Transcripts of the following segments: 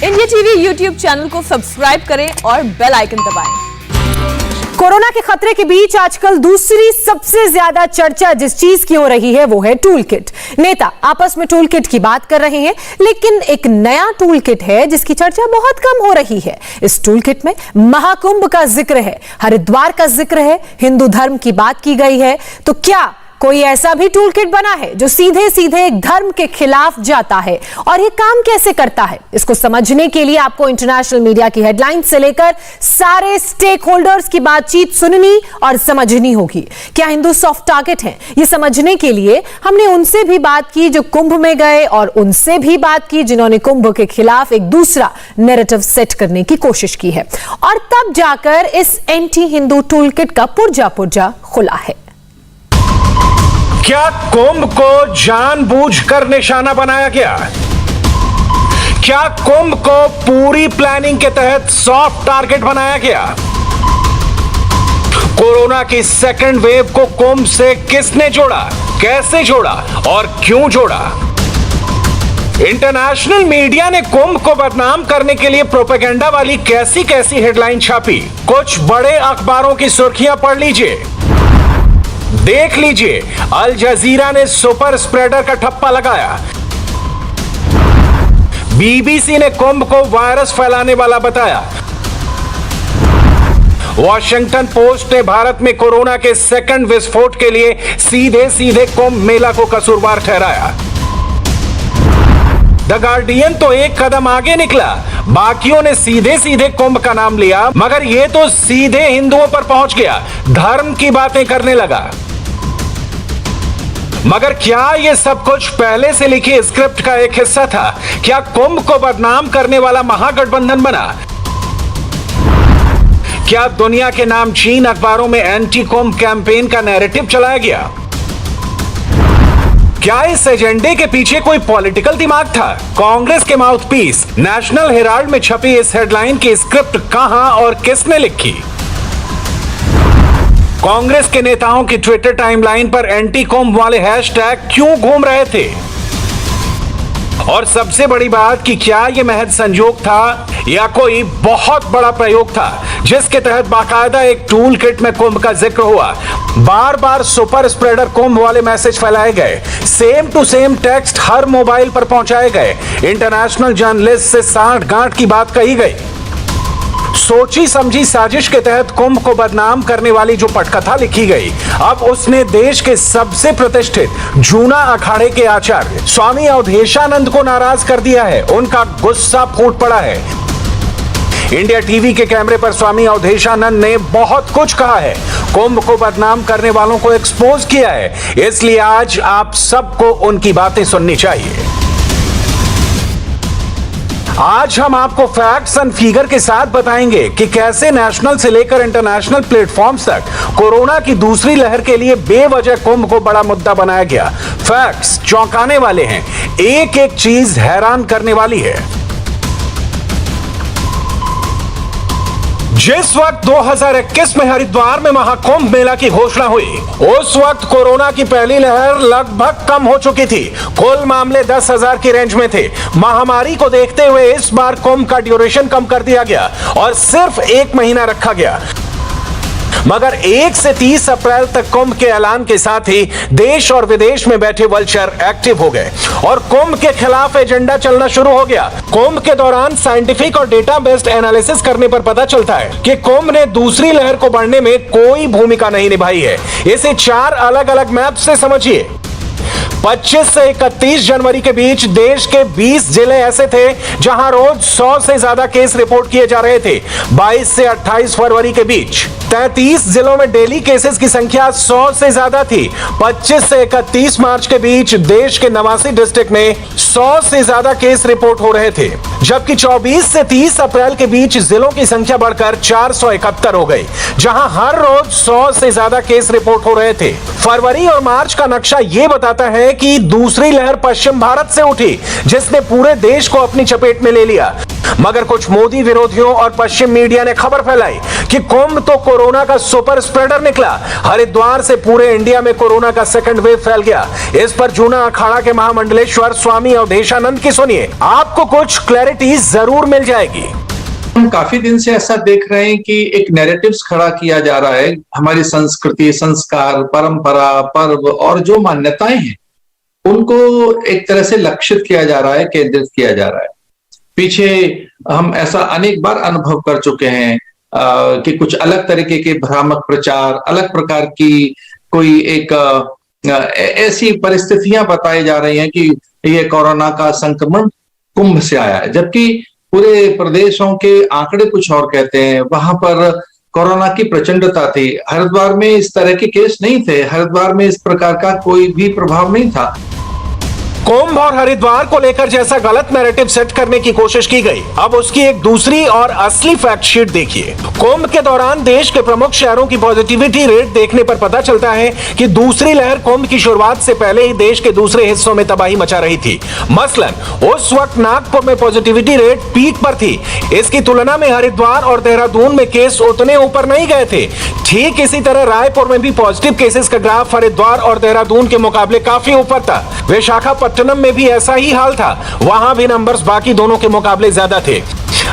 India TV YouTube channel को subscribe करें और बेल आइकन दबाएं। कोरोना के खतरे के बीच आजकल दूसरी सबसे ज्यादा चर्चा जिस चीज की हो रही है वो है टूल किट। नेता आपस में टूल किट की बात कर रहे हैं, लेकिन एक नया टूल किट है जिसकी चर्चा बहुत कम हो रही है। इस टूल किट में महाकुंभ का जिक्र है, हरिद्वार का जिक्र है, हिंदू धर्म की बात की गई है। तो क्या कोई ऐसा भी टूल किट बना है जो सीधे सीधे एक धर्म के खिलाफ जाता है, और ये काम कैसे करता है? इसको समझने के लिए आपको इंटरनेशनल मीडिया की हेडलाइंस से लेकर सारे स्टेक होल्डर्स की बातचीत सुननी और समझनी होगी। क्या हिंदू सॉफ्ट टारगेट हैं? ये समझने के लिए हमने उनसे भी बात की जो कुंभ में गए, और उनसे भी बात की जिन्होंने कुंभ के खिलाफ एक दूसरा नैरेटिव सेट करने की कोशिश की है, और तब जाकर इस एंटी हिंदू टूल किट का पुर्जा खुला है। क्या कुंभ को जानबूझकर निशाना बनाया गया? क्या कुंभ को पूरी प्लानिंग के तहत सॉफ्ट टारगेट बनाया गया? कोरोना की सेकंड वेव को कुंभ से किसने जोड़ा, कैसे जोड़ा और क्यों जोड़ा? इंटरनेशनल मीडिया ने कुंभ को बदनाम करने के लिए प्रोपेगेंडा वाली कैसी कैसी हेडलाइन छापी। कुछ बड़े अखबारों की सुर्खियां पढ़ लीजिए, देख लीजिए। अल जजीरा ने सुपर स्प्रेडर का ठप्पा लगाया, बीबीसी ने कुंभ को वायरस फैलाने वाला बताया, वॉशिंगटन पोस्ट ने भारत में कोरोना के सेकंड विस्फोट के लिए सीधे सीधे कुंभ मेला को कसूरवार ठहराया। द गार्डियन तो एक कदम आगे निकला, बाकियों ने सीधे सीधे कुंभ का नाम लिया, मगर यह तो सीधे हिंदुओं पर पहुंच गया, धर्म की बातें करने लगा। मगर क्या यह सब कुछ पहले से लिखी स्क्रिप्ट का एक हिस्सा था? क्या कुंभ को बदनाम करने वाला महागठबंधन बना? क्या दुनिया के नामचीन अखबारों में एंटी कुंभ कैंपेन का नैरेटिव चलाया गया? क्या इस एजेंडे के पीछे कोई पॉलिटिकल दिमाग था? कांग्रेस के माउथपीस नेशनल हेराल्ड में छपी इस हेडलाइन की स्क्रिप्ट कहां और किसने लिखी? कांग्रेस के नेताओं की ट्विटर टाइमलाइन पर एंटी कुंभ वाले हैशटैग क्यों घूम रहे थे? और सबसे बड़ी बात कि क्या यह महज संजोग था या कोई बहुत बड़ा प्रयोग था जिसके तहत बाकायदा एक टूल किट में कुंभ का जिक्र हुआ, बार बार सुपर स्प्रेडर कुंभ वाले मैसेज फैलाए गए, सेम टू सेम टेक्स्ट हर मोबाइल पर पहुंचाए गए, इंटरनेशनल जर्नलिस्ट से साठ गांठ की बात कही गई। सोची समझी साजिश के तहत कुंभ को बदनाम करने वाली जो पटकथा लिखी गई, अब उसने देश के सबसे प्रतिष्ठित जूना अखाड़े के आचार्य स्वामी अवधेशानंद को नाराज कर दिया है। उनका गुस्सा फूट पड़ा है। इंडिया टीवी के कैमरे पर स्वामी अवधेशानंद ने बहुत कुछ कहा है, कुंभ को बदनाम करने वालों को एक्सपोज किया है, इसलिए आज आप सबको उनकी बातें सुननी चाहिए। आज हम आपको फैक्ट्स एंड फिगर के साथ बताएंगे कि कैसे नेशनल से लेकर इंटरनेशनल प्लेटफॉर्म्स तक कोरोना की दूसरी लहर के लिए बेवजह कुंभ को बड़ा मुद्दा बनाया गया। फैक्ट्स चौंकाने वाले हैं, एक एक चीज हैरान करने वाली है। जिस वक्त 2021 में हरिद्वार में महाकुंभ मेला की घोषणा हुई, उस वक्त कोरोना की पहली लहर लगभग कम हो चुकी थी। कुल मामले 10,000 की रेंज में थे। महामारी को देखते हुए इस बार कुंभ का ड्यूरेशन कम कर दिया गया और सिर्फ 1 महीना रखा गया। मगर 1 से 30 अप्रैल तक कुंभ के ऐलान के साथ ही देश और विदेश में बैठे वल्चर एक्टिव हो गए और कुंभ के खिलाफ एजेंडा चलना शुरू हो गया। कुंभ के दौरान साइंटिफिक और डेटा बेस्ड एनालिसिस करने पर पता चलता है कि कुंभ ने दूसरी लहर को बढ़ने में कोई भूमिका नहीं निभाई है। इसे 4 अलग अलग मैप से समझिए। 25 से 31 जनवरी के बीच देश के 20 जिले ऐसे थे जहां रोज 100 से ज्यादा केस रिपोर्ट किए जा रहे थे। 22 से 28 फरवरी के बीच 33 जिलों में डेली केसेस की संख्या 100 से ज्यादा थी। 25 से 31 मार्च के बीच देश के 89 डिस्ट्रिक्ट में 100 से ज्यादा केस रिपोर्ट हो रहे थे, जबकि 24 से 30 अप्रैल के बीच जिलों की संख्या बढ़कर 471 हो गई, जहां हर रोज 100 से ज्यादा केस रिपोर्ट हो रहे थे। फरवरी और मार्च का नक्शा यह बताता है कि दूसरी लहर पश्चिम भारत से उठी, जिसने पूरे देश को अपनी चपेट में ले लिया। मगर कुछ मोदी विरोधियों और पश्चिम मीडिया ने खबर फैलाई कि कुंभ तो कोरोना का सुपर स्प्रेडर निकला। हरिद्वार से पूरे इंडिया में कोरोना का सेकंड वेव फैल गया। इस पर जूना अखाड़ा के महामंडलेश्वर स्वामी अवधेशानंद की सुनिए, आपको कुछ क्लैरिटी जरूर मिल जाएगी। हम काफी दिन से ऐसा देख रहे हैं कि एक नैरेटिव्स खड़ा किया जा रहा है, हमारी संस्कृति, संस्कार, परंपरा, पर्व और जो मान्यताएं हैं उनको एक तरह से लक्षित किया जा रहा है, केंद्रित किया जा रहा है। पीछे हम ऐसा अनेक बार अनुभव कर चुके हैं कि कुछ अलग तरीके के भ्रामक प्रचार, अलग प्रकार की कोई एक ऐसी परिस्थितियां बताई जा रही हैं कि ये कोरोना का संक्रमण कुंभ से आया है, जबकि पूरे प्रदेशों के आंकड़े कुछ और कहते हैं। वहां पर कोरोना की प्रचंडता थी। हरिद्वार में इस तरह के केस नहीं थे, हरिद्वार में इस प्रकार का कोई भी प्रभाव नहीं था। कुंभ और हरिद्वार को लेकर जैसा गलत नैरेटिव सेट करने की कोशिश की गई, अब उसकी एक दूसरी और असली फैक्ट शीट देखिए। कुंभ के दौरान देश के प्रमुख शहरों की पॉजिटिविटी रेट देखने पर पता चलता है कि दूसरी लहर कुंभ की शुरुआत से पहले ही देश के दूसरे हिस्सों में तबाही मचा रही थी। मसलन उस वक्त नागपुर में पॉजिटिविटी रेट पीक पर थी। इसकी तुलना में हरिद्वार और देहरादून में केस उतने ऊपर नहीं गए थे। ठीक इसी तरह रायपुर में भी पॉजिटिव केसेस का ग्राफ हरिद्वार और देहरादून के मुकाबले काफी ऊपर था। विशाखापट्टनम में भी ऐसा ही हाल था, वहां भी नंबर्स बाकी दोनों के मुकाबले ज्यादा थे।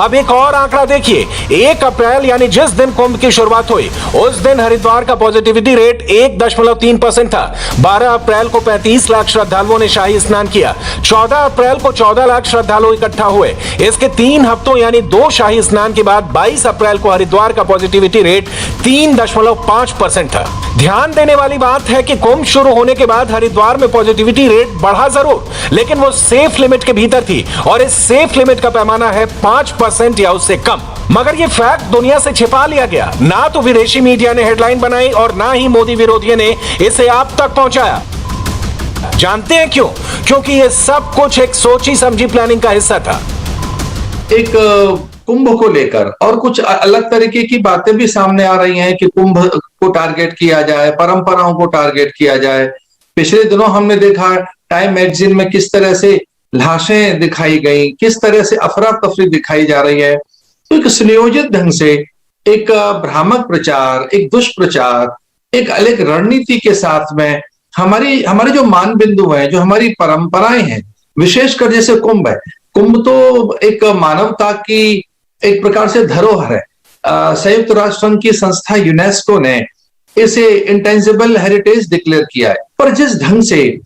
अब एक और आंकड़ा देखिए, 1 अप्रैल यानी जिस दिन कुंभ की शुरुआत हुई उस दिन हरिद्वार का पॉजिटिविटी रेट 1.3% था। 12 अप्रैल को 35 लाख श्रद्धालुओं ने शाही स्नान किया। 14 अप्रैल को 14 लाख श्रद्धालु इकट्ठा हुए। इसके 3 हफ्तों यानी 2 शाही स्नान के बाद 22 अप्रैल को हरिद्वार का पॉजिटिविटी रेट 3.5% था। ध्यान देने वाली बात है कि कुंभ शुरू होने के बाद हरिद्वार में पॉजिटिविटी रेट बढ़ा जरूर, लेकिन वो सेफ लिमिट के भीतर थी और इस सेफ लिमिट का पैमाना है 5% या उससे कम। मगर ये फैक्ट दुनिया से छिपा लिया गया। ना तो विदेशी मीडिया ने हेडलाइन बनाई और ना ही मोदी विरोधियों ने इसे आप तक पहुंचाया। जानते हैं क्यों? क्योंकि ये सब कुछ एक सोची समझी प्लानिंग का हिस्सा था। एक कुंभ को लेकर और कुछ अलग तरीके की बातें भी सामने आ रही हैं कि कुंभ को टारगेट किया जाए, परंपराओं को टारगेट किया जाए। पिछले दिनों हमने देखा टाइम मैगजीन में किस तरह से लाशें दिखाई गई, किस तरह से अफरा तफरी दिखाई जा रही है। तो एक सुनियोजित ढंग से एक भ्रामक प्रचार, एक दुष्प्रचार, एक अलग रणनीति के साथ में हमारे जो मान बिंदु हैं, जो हमारी परंपराएं हैं, विशेषकर जैसे कुंभ है। कुंभ तो एक मानवता की एक प्रकार से धरोहर है। संयुक्त राष्ट्र संघ की संस्था यूनेस्को ने इसे इंटेंजिबल हेरिटेज डिक्लेयर किया है। पर जिस ढंग से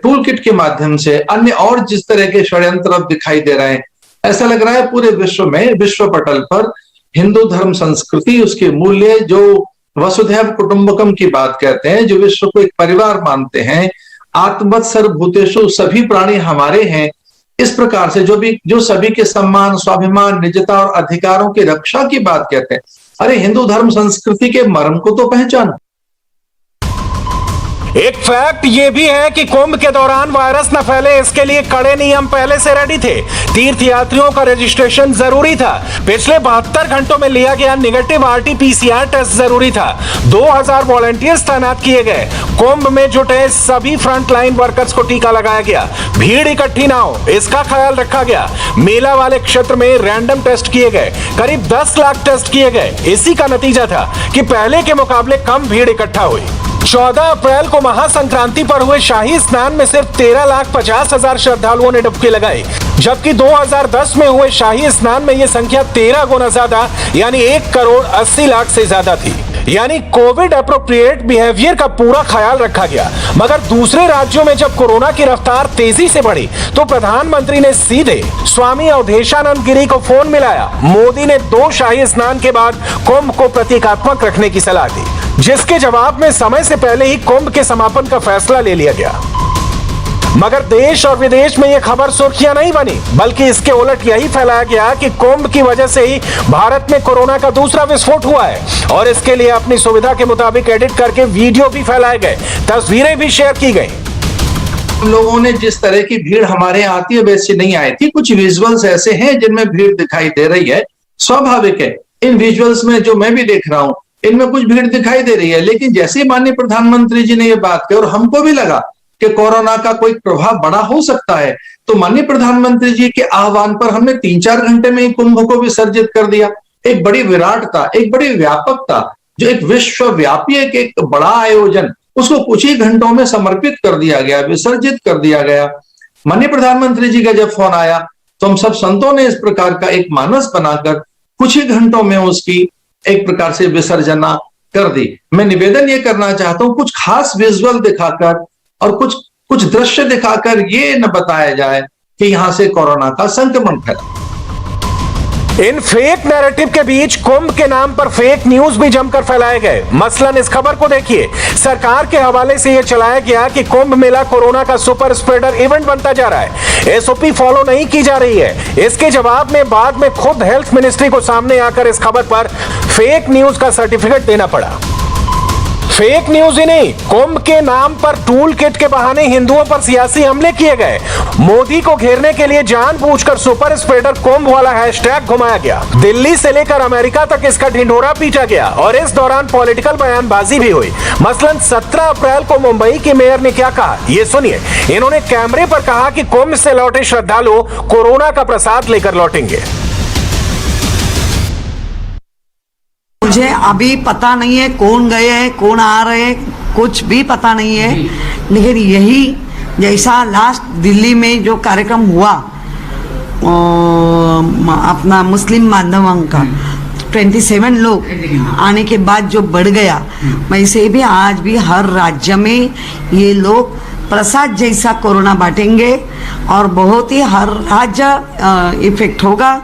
टूल किट के माध्यम से अन्य और जिस तरह के षड्यंत्र अब दिखाई दे रहे हैं, ऐसा लग रहा है पूरे विश्व में, विश्व पटल पर हिंदू धर्म संस्कृति, उसके मूल्य जो वसुधैव कुटुंबकम की बात कहते हैं, जो विश्व को एक परिवार मानते हैं, आत्मवत् सर्वभूतेषु, सभी प्राणी हमारे हैं, इस प्रकार से जो सभी के सम्मान, स्वाभिमान, निजता और अधिकारों की रक्षा की बात कहते हैं। अरे हिंदू धर्म संस्कृति के मर्म को तो पहचानो। एक फैक्ट ये भी है कि कुंभ के दौरान वायरस न फैले, इसके लिए कड़े नियम पहले से रेडी थे। तीर्थ यात्रियों का रजिस्ट्रेशन जरूरी था। पिछले 72 घंटों में लिया गया नेगेटिव RT-PCR टेस्ट जरूरी था। 2000 वॉलंटियर्स तैनात किए गए। कुंभ में जुटे सभी फ्रंट लाइन वर्कर्स को टीका लगाया गया। भीड़ इकट्ठी ना हो, इसका ख्याल रखा गया। मेला वाले क्षेत्र में रैंडम टेस्ट किए गए। करीब 10 लाख टेस्ट किए गए। इसी का नतीजा था कि पहले के मुकाबले कम भीड़ इकट्ठा हुई। 14 अप्रैल को महासंक्रांति पर हुए शाही स्नान में सिर्फ 13,50,000 श्रद्धालुओं ने डुबकी लगाई, जबकि 2010 में हुए शाही स्नान में यह संख्या 13 गुना ज्यादा यानी 1,80,00,000 से ज्यादा थी। यानी कोविड एप्रोप्रिएट बिहेवियर का पूरा ख्याल रखा गया। मगर दूसरे राज्यों में जब कोरोना की रफ्तार तेजी से बढ़ी तो प्रधानमंत्री ने सीधे स्वामी अवधेशानंद गिरी को फोन मिलाया। मोदी ने 2 शाही स्नान के बाद कुंभ को प्रतीकात्मक रखने की सलाह दी, जिसके जवाब में समय से पहले ही कुंभ के समापन का फैसला ले लिया गया। मगर देश और विदेश में यह खबर सुर्खियां नहीं बनी, बल्कि इसके उलट यही फैलाया गया कि कुंभ की वजह से ही भारत में कोरोना का दूसरा विस्फोट हुआ है और इसके लिए अपनी सुविधा के मुताबिक एडिट करके वीडियो भी फैलाए गए, तस्वीरें भी शेयर की गई। हम लोगों ने जिस तरह की भीड़ हमारे यहाँ आती है वैसी नहीं आई थी। कुछ विजुअल्स ऐसे हैं जिनमें भीड़ दिखाई दे रही है, स्वाभाविक है। इन विजुअल्स में जो मैं भी देख रहा हूं, इनमें कुछ भीड़ दिखाई दे रही है। लेकिन जैसे ही माननीय प्रधानमंत्री जी ने ये बात की और हमको भी लगा कि कोरोना का कोई प्रभाव बड़ा हो सकता है, तो माननीय प्रधानमंत्री जी के आह्वान पर हमने 3-4 घंटे में ही कुंभ को विसर्जित कर दिया। एक बड़ी विराटता, एक बड़ी व्यापकता, जो एक विश्वव्यापी एक बड़ा आयोजन, उसको कुछ ही घंटों में समर्पित कर दिया गया, विसर्जित कर दिया गया। माननीय प्रधानमंत्री जी का जब फोन आया तो हम सब संतों ने इस प्रकार का एक मानस बनाकर कुछ ही घंटों में उसकी एक प्रकार से विसर्जना कर दी। मैं निवेदन ये करना चाहता हूं, कुछ खास विजुअल दिखाकर और कुछ दृश्य दिखाकर ये न बताया जाए कि यहां से कोरोना का संक्रमण फैला। इन फेक नैरेटिव के बीच कुंभ के नाम पर फेक न्यूज भी जमकर फैलाए गए। मसलन इस खबर को देखिए, सरकार के हवाले से यह चलाया गया कि कुंभ मेला कोरोना का सुपर स्प्रेडर इवेंट बनता जा रहा है, एसओपी फॉलो नहीं की जा रही है। इसके जवाब में बाद में खुद हेल्थ मिनिस्ट्री को सामने आकर इस खबर पर फेक न्यूज का सर्टिफिकेट देना पड़ा। फेक न्यूज ही नहीं, कुंभ के नाम पर टूल किट के बहाने हिंदुओं पर सियासी हमले किए गए। मोदी को घेरने के लिए जानबूझकर सुपर स्प्रेडर कुंभ वाला हैशटैग घुमाया गया। दिल्ली से लेकर अमेरिका तक इसका ढिंढोरा पीटा गया और इस दौरान पॉलिटिकल बयानबाजी भी हुई। मसलन 17 अप्रैल को मुंबई के मेयर ने क्या कहा, ये सुनिए। इन्होंने कैमरे पर कहा कि कुंभ से लौटे श्रद्धालु कोरोना का प्रसाद लेकर लौटेंगे। मुझे अभी पता नहीं है कौन गए हैं, कौन आ रहे हैं, कुछ भी पता नहीं है। लेकिन यही जैसा लास्ट दिल्ली में जो कार्यक्रम हुआ अपना मुस्लिम बांधवों का 27 लोग आने के बाद जो बढ़ गया, वैसे भी आज भी हर राज्य में ये लोग प्रसाद जैसा कोरोना बांटेंगे और बहुत ही हर राज्य इफेक्ट होगा।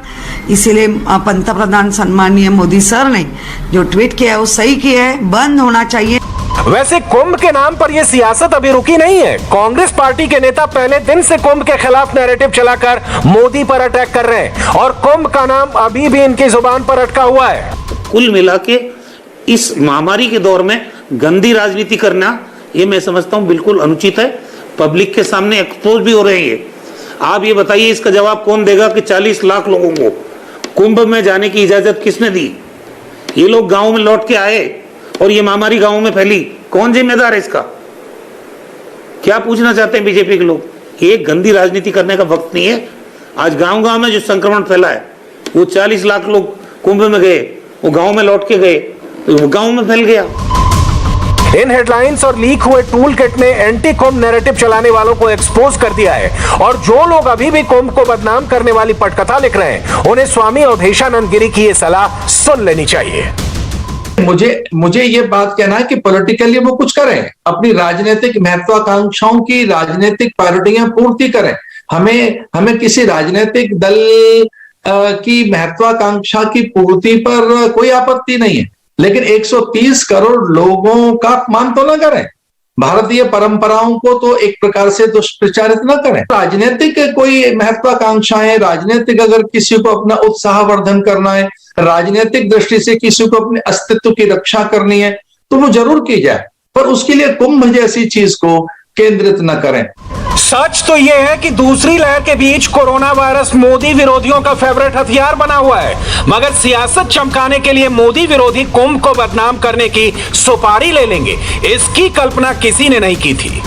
इसीलिए पंतप्रधान सम्माननीय मोदी सर ने जो ट्वीट किया है वो सही किया है, बंद होना चाहिए। वैसे कुंभ के नाम पर यह सियासत अभी रुकी नहीं है। कांग्रेस पार्टी के नेता पहले दिन से कुंभ के खिलाफ नैरेटिव चलाकर मोदी पर अटैक कर रहे हैं और कुंभ का नाम अभी भी इनकी जुबान पर अटका हुआ है। कुल मिला के इस महामारी के दौर में गंदी राजनीति करना, ये मैं समझता हूं बिल्कुल अनुचित है। पब्लिक के सामने एक्सपोज भी हो रहे हैं। आप ये बताइए, इसका जवाब कौन देगा कि 40 लाख लोगों को कुंभ में जाने की इजाजत किसने दी? ये लोग गांव में लौट के आए और ये महामारी गांव में फैली, कौन जिम्मेदार है इसका? क्या पूछना चाहते हैं बीजेपी के लोग? ये गंदी राजनीति करने का वक्त नहीं है। आज गांव गांव में जो संक्रमण फैला है, वो 40 लाख लोग कुंभ में गए, वो गांव में लौट के गए, तो वो गांव में फैल गया। इन हेडलाइंस और लीक हुए टूल किट ने एंटी कुंभ नैरेटिव चलाने वालों को एक्सपोज कर दिया है और जो लोग अभी भी कुंभ को बदनाम करने वाली पटकथा लिख रहे हैं, उन्हें स्वामी अवधेशानंद गिरी की ये सलाह सुन लेनी चाहिए। मुझे ये बात कहना है कि पॉलिटिकली वो कुछ करें, अपनी राजनीतिक महत्वाकांक्षाओं की राजनीतिक प्रायोरिटियां पूर्ति करें। हमें किसी राजनीतिक दल की महत्वाकांक्षा की पूर्ति पर कोई आपत्ति नहीं है, लेकिन 130 करोड़ लोगों का अपमान तो न करें। भारतीय परंपराओं को तो एक प्रकार से दुष्प्रचारित न करें। राजनीतिक कोई महत्वाकांक्षाएं, राजनीतिक अगर किसी को अपना उत्साहवर्धन करना है, राजनीतिक दृष्टि से किसी को अपने अस्तित्व की रक्षा करनी है, तो वो जरूर की जाए, पर उसके लिए कुंभ जैसी चीज को केंद्रित न करें। सच तो यह है कि दूसरी लहर के बीच कोरोना वायरस मोदी विरोधियों का फेवरेट हथियार बना हुआ है, मगर सियासत चमकाने के लिए मोदी विरोधी कुंभ को बदनाम करने की सुपारी ले लेंगे, इसकी कल्पना किसी ने नहीं की थी।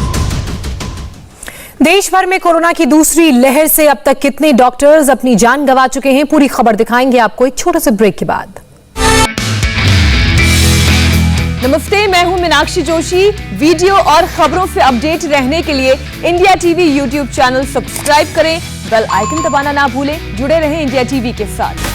देश भर में कोरोना की दूसरी लहर से अब तक कितने डॉक्टर्स अपनी जान गंवा चुके हैं, पूरी खबर दिखाएंगे आपको एक छोटे से ब्रेक के बाद। नमस्ते, मैं हूं मीनाक्षी जोशी। वीडियो और खबरों से अपडेट रहने के लिए India TV YouTube channel subscribe करें, बेल आइकन दबाना ना भूलें। जुड़े रहें इंडिया टीवी के साथ।